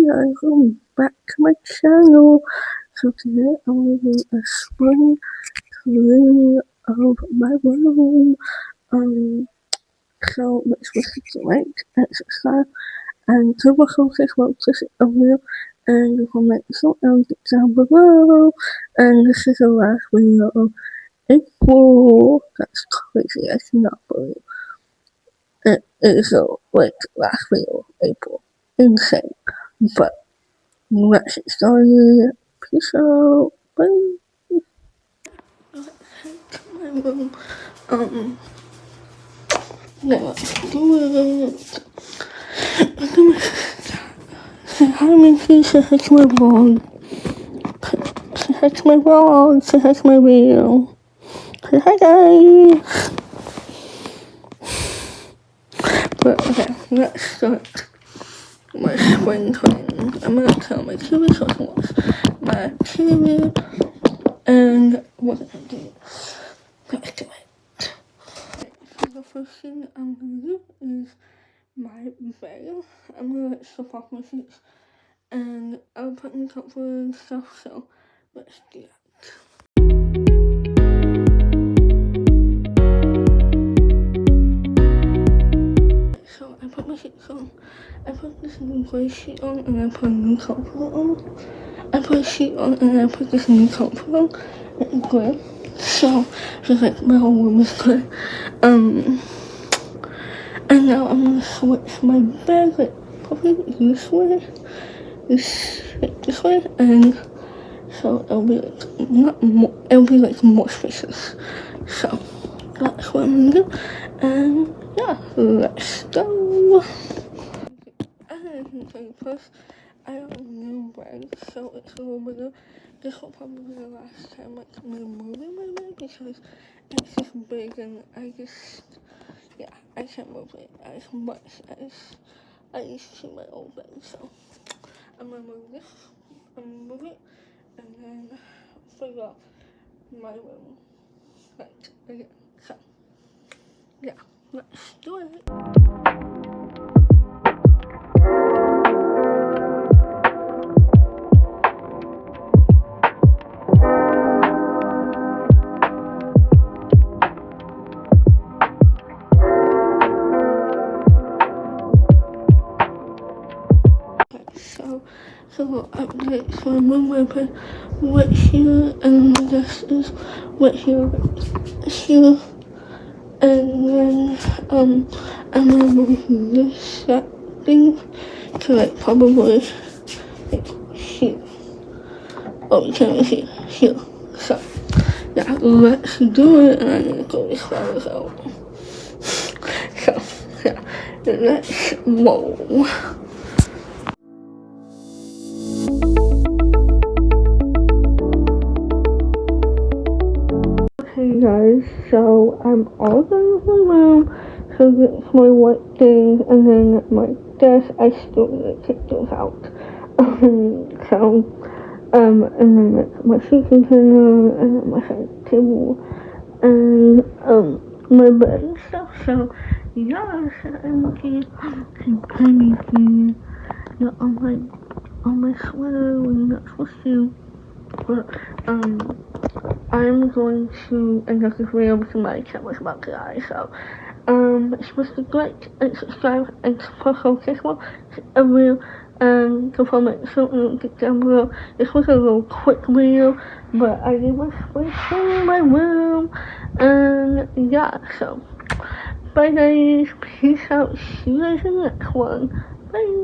welcome back to my channel. So today I'm doing a spring cleaning of my room. So which was a great exercise and to welcome this one to a video and you can make some edit down below. And this is the last video of April. That's crazy, I cannot believe it is the last video of April. Insane. But let's get started. Peace out. Bye. Let's head to my room. Let's do it. Say hi, Minky. Say hi to my vlog. Say hi to my vlog. Say hi to my video. Say hi, guys. But okay, let's start my spring cleaning. I'm gonna tell my TV so I can watch my TV and we're gonna do this. Let's do it. So the first thing I'm gonna do is my bed. I'm gonna let stuff off my sheets and I'll put in comfort and stuff, so let's do that. So I put my sheets on. I put this new gray sheet on and I put a new comfort on. I put a sheet on and I put this new comfort on. It's gray. So just like my whole room is gray. And now I'm gonna switch my bed like probably this way. This way, and so it'll be like not more, it'll be like more spaces. So that's what I'm gonna do. And yeah, let's go. And first, I have a new bed, so it's a little bit of, this will probably be the last time like me moving my bed because it's just big and I can't move it as much as I used to my old bed. So I'm gonna move this, move it, and then figure out my room right again. So yeah, let's do it. So update, so I move my bed right here, and my desk is right here, and then I'm gonna move this thing to like probably like here. Oh, you can't even see it. Here. So yeah, let's do it, and I'm gonna go as far as out. So yeah, let's roll. Hey guys, so I'm all done with my room, so that's my white things, and then my desk, I still need to take those out. And then like my sheet container, and then my side table, and my bed and stuff, so yeah, it's empty, and crazy, yeah, on my sweater when you're not supposed to, but I'm going to end up this video because my camera's about to die, so it's supposed to be great and subscribe and post on Facebook a video and to comment something down below. This was a little quick video, but I did my spring cleaning in my room, and yeah, so bye guys, peace out, see you guys in the next one, bye.